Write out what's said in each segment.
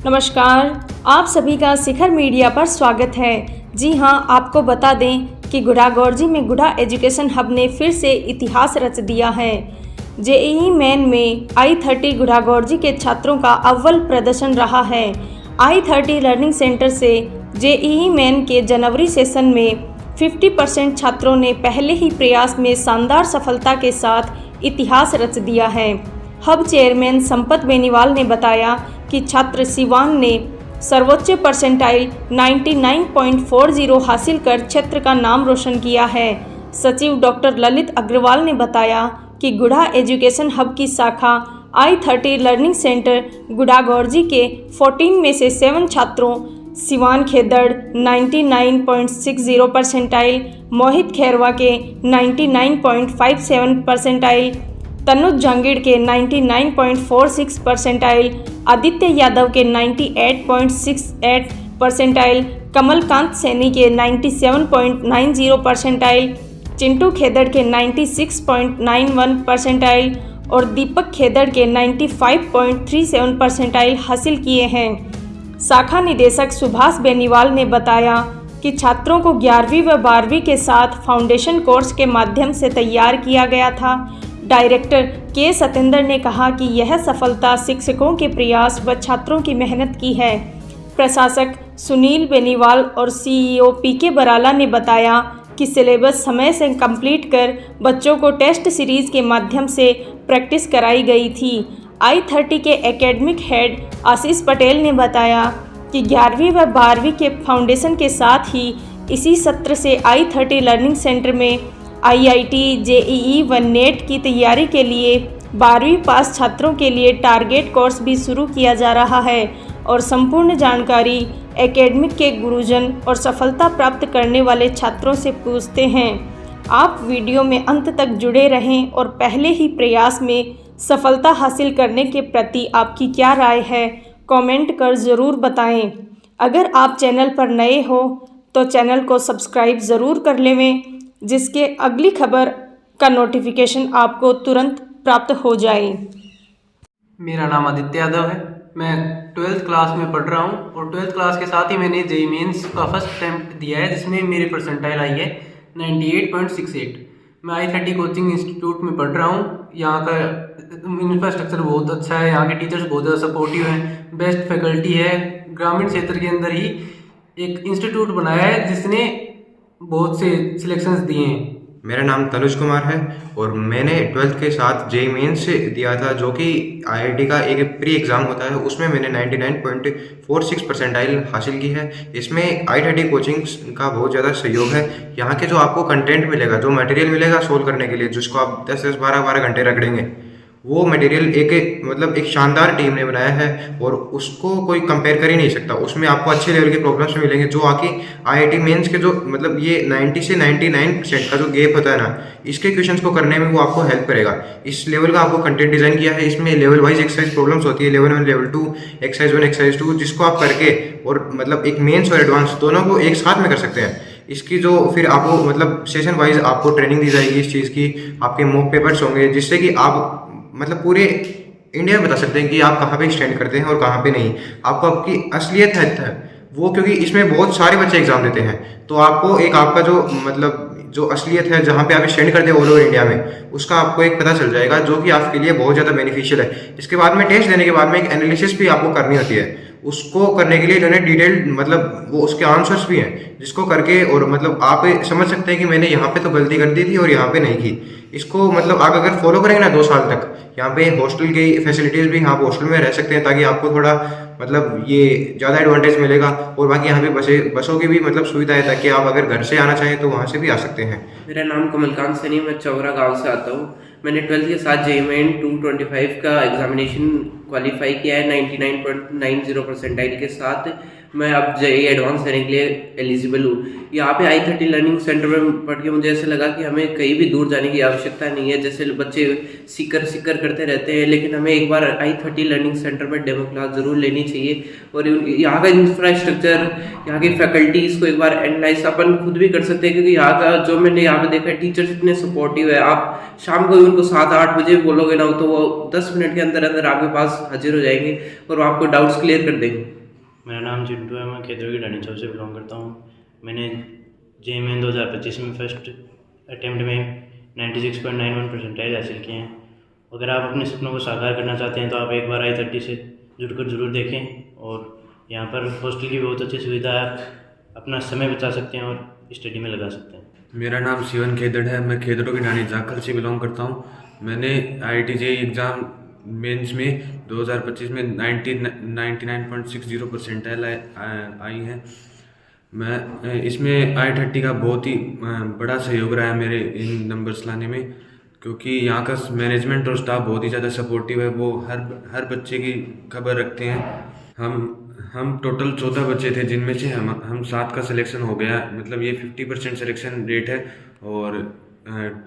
नमस्कार, आप सभी का शिखर मीडिया पर स्वागत है। जी हाँ, आपको बता दें कि गुढ़ागोरजी में गुढ़ा एजुकेशन हब ने फिर से इतिहास रच दिया है। जेईई मेन में I30 गुढ़ागोरजी के छात्रों का अव्वल प्रदर्शन रहा है। I30 लर्निंग सेंटर से जेईई मेन के जनवरी सेशन में 50% छात्रों ने पहले ही प्रयास में शानदार सफलता के साथ इतिहास रच दिया है। हब चेयरमैन संपत बेनीवाल ने बताया कि छात्र शिवान ने सर्वोच्च परसेंटाइल 99.40 हासिल कर क्षेत्र का नाम रोशन किया है। सचिव डॉक्टर ललित अग्रवाल ने बताया कि गुढ़ा एजुकेशन हब की शाखा I30 लर्निंग सेंटर गुढ़ागोरजी के 14 में से 7 छात्रों शिवान खेदड़ 99.60 परसेंटाइल, मोहित खैरवा के 99.57 परसेंटाइल, तनुज जंगीड़ के 99.46 परसेंटाइल, आदित्य यादव के 98.68 परसेंटाइल, कमलकांत सैनी के 97.90 परसेंटाइल, चिंटू खेदड़ के 96.91 परसेंटाइल और दीपक खेदड़ के 95.37 परसेंटाइल हासिल किए हैं। शाखा निदेशक सुभाष बेनीवाल ने बताया कि छात्रों को 11वीं व 12वीं के साथ फाउंडेशन कोर्स के माध्यम से तैयार किया गया था। डायरेक्टर के सतेंद्र ने कहा कि यह सफलता शिक्षकों के प्रयास व छात्रों की मेहनत की है। प्रशासक सुनील बेनीवाल और सीईओ पीके बराला ने बताया कि सिलेबस समय से कंप्लीट कर बच्चों को टेस्ट सीरीज के माध्यम से प्रैक्टिस कराई गई थी। I30 के एकेडमिक हेड आशीष पटेल ने बताया कि 11वीं व 12वीं के फाउंडेशन के साथ ही इसी सत्र से I30 लर्निंग सेंटर में IIT, जेईई व नेट की तैयारी के लिए 12वीं पास छात्रों के लिए टारगेट कोर्स भी शुरू किया जा रहा है और संपूर्ण जानकारी एकेडमिक के गुरुजन और सफलता प्राप्त करने वाले छात्रों से पूछते हैं। आप वीडियो में अंत तक जुड़े रहें और पहले ही प्रयास में सफलता हासिल करने के प्रति आपकी क्या राय है, कमेंट कर ज़रूर बताएं। अगर आप चैनल पर नए हो तो चैनल को सब्सक्राइब ज़रूर कर लें, जिसके अगली खबर का नोटिफिकेशन आपको तुरंत प्राप्त हो जाए। मेरा नाम आदित्य यादव है। मैं 12th क्लास में पढ़ रहा हूँ और 12th क्लास के साथ ही मैंने जेईई मेंस का फर्स्ट अटेम्प्ट दिया है, जिसमें मेरी परसेंटाइल आई है 98.68। मैं I30 कोचिंग इंस्टीट्यूट में पढ़ रहा हूँ। यहाँ का इंफ्रास्ट्रक्चर बहुत अच्छा है, यहाँ के टीचर्स बहुत ज़्यादा सपोर्टिव हैं, बेस्ट फैकल्टी है। ग्रामीण क्षेत्र के अंदर ही एक इंस्टीट्यूट बनाया है जिसने बहुत से सिलेक्शंस दिए हैं। मेरा नाम तनुज कुमार है और मैंने 12th के साथ जेईई मेंस दिया था, जो कि IIT का एक प्री एग्ज़ाम होता है। उसमें मैंने 99.46 परसेंटाइल हासिल की है। इसमें I30 कोचिंग्स का बहुत ज़्यादा सहयोग है। यहाँ के जो आपको कंटेंट मिलेगा, जो मटेरियल मिलेगा सोल्व करने के लिए, जिसको आप 10-10, 12-12 घंटे रगड़ेंगे, वो मटेरियल एक शानदार टीम ने बनाया है और उसको कोई कंपेयर कर ही नहीं सकता। उसमें आपको अच्छे लेवल के प्रॉब्लम्स मिलेंगे, जो आके IIT मेंस के जो ये 90 से 99% का जो गैप होता है ना, इसके क्वेश्चंस को करने में वो आपको हेल्प करेगा। इस लेवल का आपको कंटेंट डिज़ाइन किया है। इसमें लेवल वाइज एक्सरसाइज प्रॉब्लम्स होती है, लेवल 1, लेवल 2, एक्सरसाइज 1, एक्सरसाइज 2, जिसको आप करके और एक मेंस और एडवांस दोनों को एक साथ में कर सकते हैं। इसकी जो फिर आपको सेशन वाइज आपको ट्रेनिंग दी जाएगी इस चीज़ की। आपके मॉक पेपर्स होंगे, जिससे कि आप पूरे इंडिया में बता सकते हैं कि आप कहाँ पे स्टैंड करते हैं और कहाँ पे नहीं। आपको आपकी असलियत है वो, क्योंकि इसमें बहुत सारे बच्चे एग्जाम देते हैं, तो आपको एक आपका जो असलियत है, जहाँ पे आप स्टैंड करते हैं ऑल ओवर इंडिया में, उसका आपको एक पता चल जाएगा, जो कि आपके लिए बहुत ज़्यादा बेनिफिशियल है। इसके बाद में टेस्ट देने के बाद में एक एनालिसिस भी आपको करनी होती है। उसको करने के लिए इन्होंने डिटेल्ड वो उसके आंसर्स भी हैं, जिसको करके और आप समझ सकते हैं कि मैंने यहाँ पे तो गलती कर दी थी और यहाँ पे नहीं की। इसको आप अगर फॉलो करेंगे ना 2 साल तक, यहाँ पे हॉस्टल की फैसिलिटीज़ भी, यहाँ पे हॉस्टल में रह सकते हैं, ताकि आपको थोड़ा ये ज़्यादा एडवांटेज मिलेगा। और बाकी यहाँ पे बसों की भी सुविधा है, ताकि आप अगर घर से आना चाहें तो वहाँ से भी आ सकते हैं। मेरा नाम कमलकांत सैनी, मैं चौरा गांव से आता हूँ। मैंने 12th के साथ जेईई मेन 225 का एग्जामिनेशन क्वालिफाई किया है 99.90 परसेंटाइल के साथ। मैं अब जेईई एडवांस देने के लिए एलिजिबल हूँ। यहाँ पे I30 लर्निंग सेंटर में पढ़ के मुझे ऐसा लगा कि हमें कहीं भी दूर जाने की आवश्यकता नहीं है। जैसे बच्चे सीकर करते रहते हैं, लेकिन हमें एक बार I30 लर्निंग सेंटर में डेमो क्लास ज़रूर लेनी चाहिए। और यहाँ का इंफ्रास्ट्रक्चर, यहाँ की फैकल्टीज़ को एक बार एनालाइज अपन खुद भी कर सकते हैं, क्योंकि यहाँ का जो मैंने यहाँ पे देखा है, टीचर्स इतने सपोर्टिव है। आप शाम को उनको 7-8 बजे बोलोगे ना, तो वो 10 मिनट के अंदर अंदर आपके पास हाजिर हो जाएंगे और आपको डाउट्स क्लियर कर देंगे। मेरा नाम चिंटू है। मैं खेतरों की ढाणी चौक से बिलोंग करता हूँ। मैंने JEE 2025 में फर्स्ट अटैम्प्ट में 96.91 परसेंटाइल हासिल किए हैं। अगर आप अपने सपनों को साकार करना चाहते हैं तो आप एक बार I30 से जुड़कर ज़रूर देखें। और यहाँ पर हॉस्टल की बहुत अच्छी सुविधा है, आप अपना समय बचा सकते हैं और स्टडी में लगा सकते हैं। मेरा नाम शिवन खेदड़ है। मैं खेतरों की ढाणी जाखल से बिलोंग करता हूँ। मैंने IIT JEE एग्ज़ाम मेंस में 2025 में 99.60 परसेंटाइल आई है। मैं इसमें I30 का बहुत ही बड़ा सहयोग रहा है मेरे इन नंबर्स लाने में, क्योंकि यहाँ का मैनेजमेंट और स्टाफ बहुत ही ज़्यादा सपोर्टिव है। वो हर बच्चे की खबर रखते हैं। हम टोटल 14 बच्चे थे, जिनमें से हम 7 का सिलेक्शन हो गया। मतलब ये 50% सिलेक्शन रेट है। और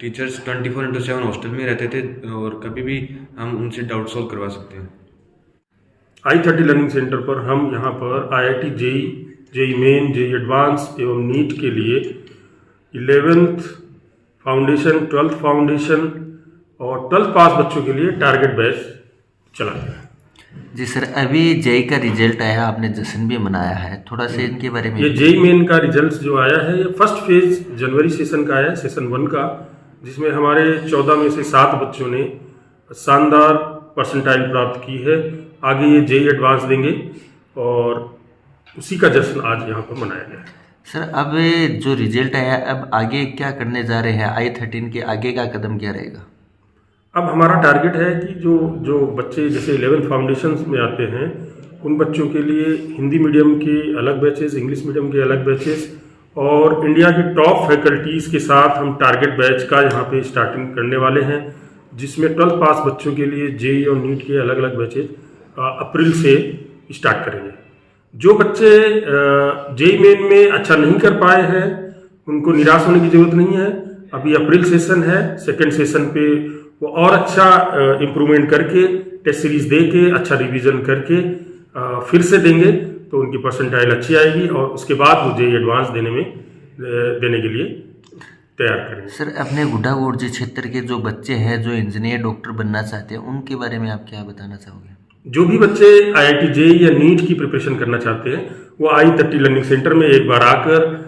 टीचर्स 24/7 हॉस्टल में रहते थे और कभी भी हम उनसे डाउट सॉल्व करवा सकते हैं। I30 लर्निंग सेंटर पर हम यहाँ पर IIT JEE, JEE main, JEE advance एवं नीट के लिए 11th फाउंडेशन, 12th फाउंडेशन और 12th पास बच्चों के लिए टारगेट बैच चलाते हैं। जी सर, अभी JEE का रिजल्ट आया, आपने जश्न भी मनाया है, थोड़ा सा इनके बारे में। ये JEE मेन का रिजल्ट जो आया है, ये फर्स्ट फेज जनवरी सेशन का है, सेशन 1 का, जिसमें हमारे 14 में से 7 बच्चों ने शानदार परसेंटाइल प्राप्त की है। आगे ये JEE एडवांस देंगे और उसी का जश्न आज यहाँ पर मनाया गया। सर, अब जो रिजल्ट आया, अब आगे क्या करने जा रहे हैं? I13 के आगे का कदम क्या रहेगा? अब हमारा टारगेट है कि जो बच्चे जैसे 11th फाउंडेशन में आते हैं, उन बच्चों के लिए हिंदी मीडियम के अलग बैचेस, इंग्लिश मीडियम के अलग बैचेस और इंडिया की टॉप फैकल्टीज़ के साथ हम टारगेट बैच का यहाँ पे स्टार्टिंग करने वाले हैं, जिसमें 12th पास बच्चों के लिए JEE और नीट के अलग अलग बैचेज अप्रैल से स्टार्ट करेंगे। जो बच्चे JEE मेन में अच्छा नहीं कर पाए हैं, उनको निराश होने की ज़रूरत नहीं है। अभी अप्रैल सेशन है, सेकेंड सेशन पे वो और अच्छा इम्प्रूवमेंट करके, टेस्ट सीरीज दे के, अच्छा रिवीजन करके फिर से देंगे तो उनकी परसेंटाइल अच्छी आएगी और उसके बाद वो JEE एडवांस देने के लिए तैयार करेंगे। सर, अपने गुड्डागोड़ क्षेत्र के जो बच्चे हैं जो इंजीनियर, डॉक्टर बनना चाहते हैं, उनके बारे में आप क्या बताना चाहोगे? जो भी बच्चे IIT JEE या नीट की प्रिपरेशन करना चाहते हैं, वो I30 लर्निंग सेंटर में एक बार आकर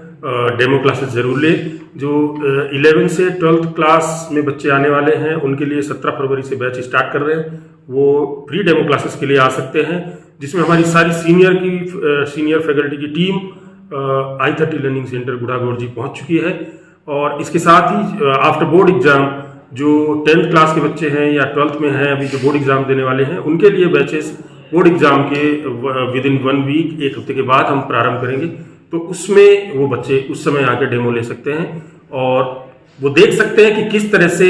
डेमो क्लासेस ज़रूर ले। जो 11 से 12th क्लास में बच्चे आने वाले हैं, उनके लिए 17 फरवरी से बैच स्टार्ट कर रहे हैं। वो प्री डेमो क्लासेस के लिए आ सकते हैं, जिसमें हमारी सारी सीनियर फैकल्टी की टीम I30 लर्निंग सेंटर गुड़ागोड़ जी पहुंच चुकी है। और इसके साथ ही आफ्टर बोर्ड एग्ज़ाम जो 10th क्लास के बच्चे हैं या 12th में हैं, अभी जो बोर्ड एग्ज़ाम देने वाले हैं, उनके लिए बैचेस बोर्ड एग्ज़ाम के विदिन 1 वीक, एक हफ्ते के बाद हम प्रारंभ करेंगे। तो उसमें वो बच्चे उस समय आकर डेमो ले सकते हैं और वो देख सकते हैं कि किस तरह से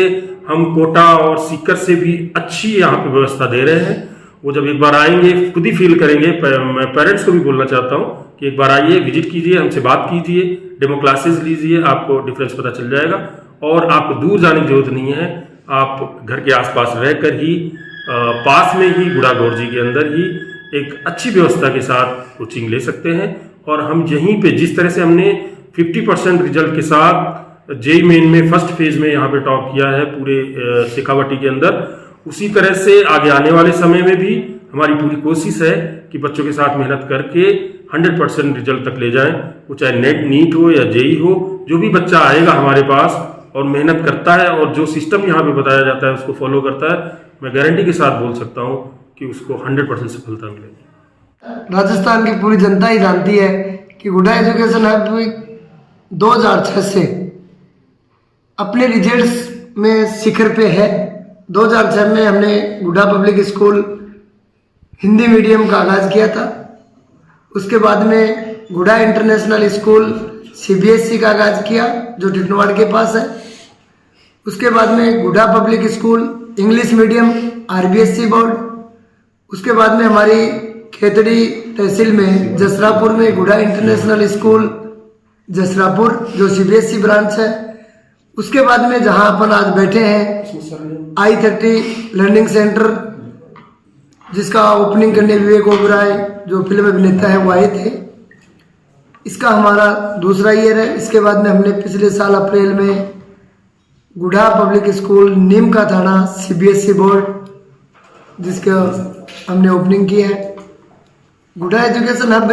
हम कोटा और सीकर से भी अच्छी यहाँ पे व्यवस्था दे रहे हैं। वो जब एक बार आएंगे खुद ही फील करेंगे। मैं पेरेंट्स को भी बोलना चाहता हूँ कि एक बार आइए, विजिट कीजिए, हमसे बात कीजिए, डेमो क्लासेस लीजिए, आपको डिफरेंस पता चल जाएगा और आपको दूर जाने की जरूरत नहीं है। आप घर के आसपास रहकर ही पास में ही गुड़ागोड़ जी के अंदर ही एक अच्छी व्यवस्था के साथ कोचिंग ले सकते हैं। और हम यहीं पे जिस तरह से हमने 50% रिजल्ट के साथ JEE मेन में फर्स्ट फेज में यहाँ पे टॉप किया है पूरे शेखावाटी के अंदर, उसी तरह से आगे आने वाले समय में भी हमारी पूरी कोशिश है कि बच्चों के साथ मेहनत करके 100% रिजल्ट तक ले जाएं। वो चाहे नीट हो या JEE हो, जो भी बच्चा आएगा हमारे पास और मेहनत करता है और जो सिस्टम यहाँ पे बताया जाता है उसको फॉलो करता है, मैं गारंटी के साथ बोल सकता हूँ कि उसको 100% सफलता मिलेगी। राजस्थान की पूरी जनता ही जानती है कि गुड्डा एजुकेशन हब 2006 से अपने रिजल्ट्स में शिखर पे है। 2006 में हमने गुड्डा पब्लिक स्कूल हिंदी मीडियम का आगाज़ किया था। उसके बाद में गुड्डा इंटरनेशनल स्कूल CBSE का आगाज़ किया जो टिटनवाड़ के पास है। उसके बाद में गुड्डा public school English medium RBSC board. उसके बाद में हमारी खेतड़ी तहसील में जसरापुर में गुड्डा इंटरनेशनल स्कूल जसरापुर जो CBSE ब्रांच है। उसके बाद में जहां अपन आज बैठे हैं I30 लर्निंग सेंटर, जिसका ओपनिंग करने विवेक ओबराय जो फिल्म अभिनेता है वो आए थे। इसका हमारा दूसरा ईयर है। इसके बाद में हमने पिछले साल अप्रैल में गुड्डा पब्लिक स्कूल नीम का थाना CBSE बोर्ड जिसका हमने ओपनिंग की है। गुडा एजुकेशन हब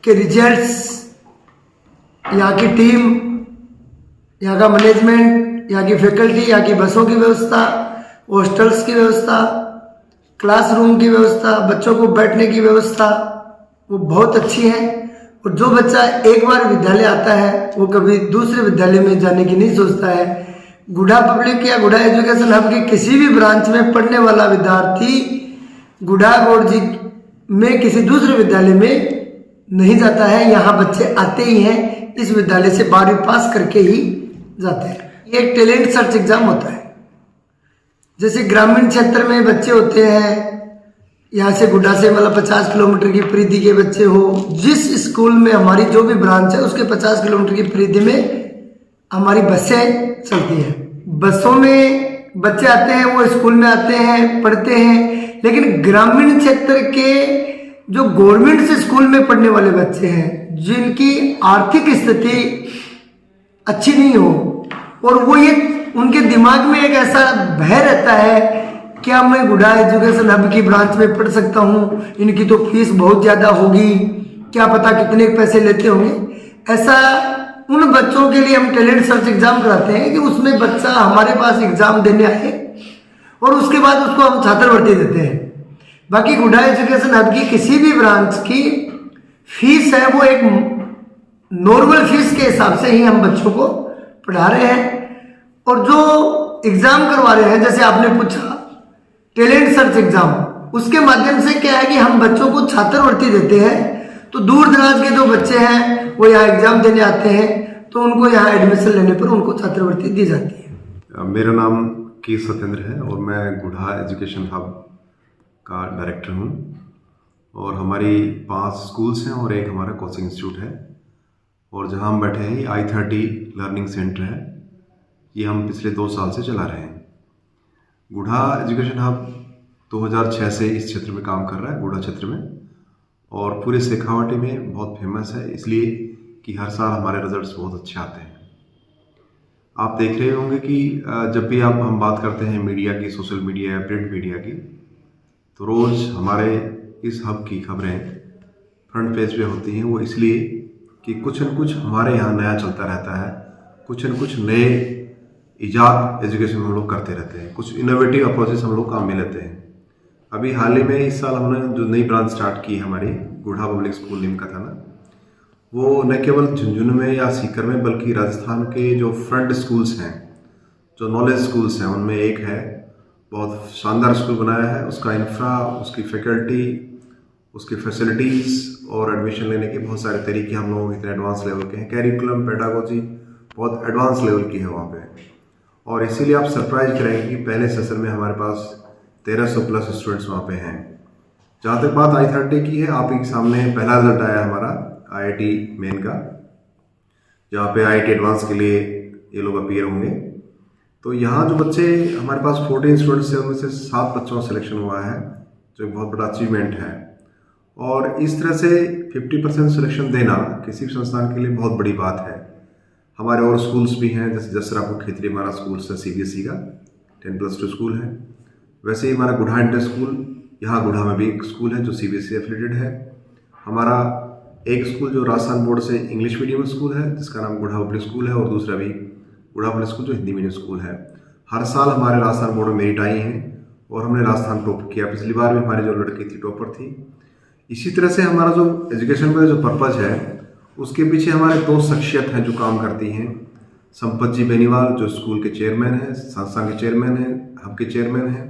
के रिजल्ट्स, यहाँ की टीम, यहाँ का मैनेजमेंट, यहाँ की फैकल्टी, यहाँ की बसों की व्यवस्था, हॉस्टल्स की व्यवस्था, क्लासरूम की व्यवस्था, बच्चों को बैठने की व्यवस्था, वो बहुत अच्छी है। और जो बच्चा एक बार विद्यालय आता है वो कभी दूसरे विद्यालय में जाने की नहीं सोचता है। गुडा पब्लिक या गुडा एजुकेशन हब के किसी भी ब्रांच में पढ़ने वाला विद्यार्थी गुडा गौड़ जी में किसी दूसरे विद्यालय में नहीं जाता है। यहाँ बच्चे आते ही हैं, इस विद्यालय से 12वीं पास करके ही जाते हैं। ये एक टैलेंट सर्च एग्जाम होता है। जैसे ग्रामीण क्षेत्र में बच्चे होते हैं, यहाँ से गुडा से मतलब 50 किलोमीटर की परिधि के बच्चे हो, जिस स्कूल में हमारी जो भी ब्रांच है उसके 50 किलोमीटर की परिधि में हमारी बसें चलती हैं। बसों में बच्चे आते हैं, वो स्कूल में आते हैं, पढ़ते हैं। लेकिन ग्रामीण क्षेत्र के जो गवर्नमेंट से स्कूल में पढ़ने वाले बच्चे हैं, जिनकी आर्थिक स्थिति अच्छी नहीं हो, और वो ये उनके दिमाग में एक ऐसा भय रहता है, क्या मैं गुडा एजुकेशन हब की ब्रांच में पढ़ सकता हूँ, इनकी तो फीस बहुत ज़्यादा होगी, क्या पता कितने पैसे लेते होंगे। ऐसा उन बच्चों के लिए हम टैलेंट सर्च एग्जाम कराते हैं कि उसमें बच्चा हमारे पास एग्जाम देने आए और उसके बाद उसको हम छात्रवृत्ति देते हैं। बाकी गुडा एजुकेशन हब की किसी भी ब्रांच की फीस है वो एक नॉर्मल फीस के हिसाब से ही हम बच्चों को पढ़ा रहे हैं। और जो एग्जाम करवा रहे हैं, जैसे आपने पूछा टैलेंट सर्च एग्जाम, उसके माध्यम से क्या है कि हम बच्चों को छात्रवृत्ति देते हैं। तो दूर दराज के जो बच्चे हैं वो यहाँ एग्जाम देने आते हैं, तो उनको यहाँ एडमिशन लेने पर उनको छात्रवृत्ति दी जाती है। मेरा नाम के सत्येंद्र है और मैं गुडा एजुकेशन हब का डायरेक्टर हूँ। और हमारी 5 स्कूल्स हैं और एक हमारा कोचिंग इंस्टीट्यूट है। और जहाँ हम बैठे हैं ये I30 लर्निंग सेंटर है, ये हम पिछले 2 साल से चला रहे हैं। गुडा एजुकेशन हब 2006 से इस क्षेत्र में काम कर रहा है, गुडा क्षेत्र में, और पूरे शेखावाटी में बहुत फेमस है, इसलिए कि हर साल हमारे रिजल्ट्स बहुत अच्छे आते हैं। आप देख रहे होंगे कि जब भी हम बात करते हैं मीडिया की, सोशल मीडिया या प्रिंट मीडिया की, तो रोज़ हमारे इस हब की खबरें फ्रंट पेज पे होती हैं। वो इसलिए कि कुछ न कुछ हमारे यहाँ नया चलता रहता है, कुछ न कुछ नए इजाद एजुकेशन में हम लोग करते रहते हैं, कुछ इनोवेटिव अप्रोचेस हम लोग काम में लेते हैं। अभी हाल ही में इस साल हमने जो नई ब्रांच स्टार्ट की हमारी गुडा पब्लिक स्कूल नेम का था ना, वो न केवल झुंझुनू में या सीकर में बल्कि राजस्थान के जो फ्रंट स्कूल्स हैं, जो नॉलेज स्कूल्स हैं, उनमें एक है। बहुत शानदार स्कूल बनाया है, उसका इंफ्रा, उसकी फैकल्टी, उसकी फैसिलिटीज़ और एडमिशन लेने के बहुत सारे तरीके हम लोग इतने एडवांस लेवल के हैं। कैरिकुलम, पेडागोजी बहुत एडवांस लेवल की है वहाँ पे। और इसीलिए आप सरप्राइज करेंगे कि पहले सेशन में हमारे पास 1300 प्लस स्टूडेंट्स वहाँ पे हैं। जहाँ तक बात I30 की है, आप एक सामने पहला रिजल्ट आया हमारा IIT मेन का, जहाँ पे IIT एडवांस के लिए ये लोग अपीयर होंगे। तो यहाँ जो बच्चे हमारे पास 14 स्टूडेंट्स हैं, उनमें से 7 बच्चों का सिलेक्शन हुआ है, जो बहुत बड़ा अचीवमेंट है। और इस तरह से 50% सिलेक्शन देना किसी भी संस्थान के लिए बहुत बड़ी बात है। हमारे और स्कूल्स भी हैं, जैसे जसरापुर खेतरी हमारा स्कूल है CBSE का 10+2 स्कूल है। वैसे ही हमारा गुडा इंटर स्कूल, यहाँ गुडा में भी एक स्कूल है जो CBSE एफिलेटेड है। हमारा एक स्कूल जो राजस्थान बोर्ड से इंग्लिश मीडियम स्कूल है, जिसका नाम गुडा पब्लिक स्कूल है, और दूसरा भी गुडा पब्लिक स्कूल जो हिंदी मीडियम स्कूल है। हर साल हमारे राजस्थान बोर्ड में मेरिट आई हैं और हमने राजस्थान टॉप किया। पिछली बार भी हमारी जो लड़की थी टॉपर थी। इसी तरह से हमारा जो एजुकेशन का जो पर्पज़ है, उसके पीछे हमारे 2 शख्सियत हैं जो काम करती हैं। संपत जी बेनीवाल जो स्कूल के चेयरमैन हैं, संस्था के चेयरमैन हैं, हब के चेयरमैन हैं,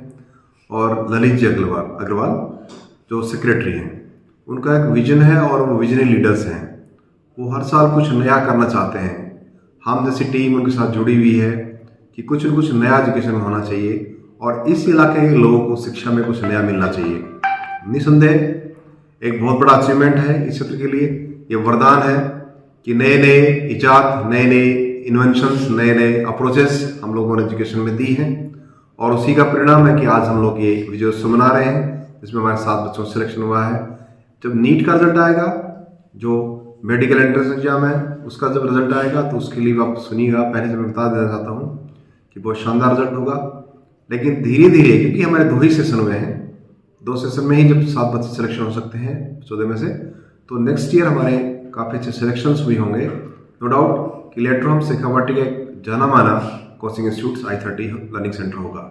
और ललित जी अग्रवाल जो सेक्रेटरी हैं। उनका एक विजन है और वो विजनरी लीडर्स हैं। वो हर साल कुछ नया करना चाहते हैं। हम जैसी टीम उनके साथ जुड़ी हुई है कि कुछ न कुछ नया एजुकेशन होना चाहिए और इस इलाके के लोगों को शिक्षा में कुछ नया मिलना चाहिए। निसंदेह एक बहुत बड़ा अचीवमेंट है इस क्षेत्र के लिए। ये वरदान है कि नए नए इजाद, नए नए इन्वेंशंस, नए नए अप्रोचेस हम लोगों ने एजुकेशन में दी हैं, और उसी का परिणाम है कि आज हम लोग ये विजयोत्सव मना रहे हैं, जिसमें हमारे 7 बच्चों का सिलेक्शन हुआ है। जब नीट का रिजल्ट आएगा, जो मेडिकल एंट्रेंस एग्जाम है, उसका जब रिजल्ट आएगा तो उसके लिए आप सुनिएगा। पहले से मैं बता देना चाहता हूँ कि बहुत शानदार रिजल्ट होगा। लेकिन धीरे धीरे, क्योंकि हमारे 2 ही सेशन हुए हैं, 2 सेशन में ही जब 7 बच्चे सिलेक्शन हो सकते हैं 14 में से, तो नेक्स्ट ईयर हमारे काफ़ी अच्छे सिलेक्शंस हुए होंगे। नो डाउट कि लेटर हम शेखावाटी का एक जाना माना coaching institute I30 learning centre होगा।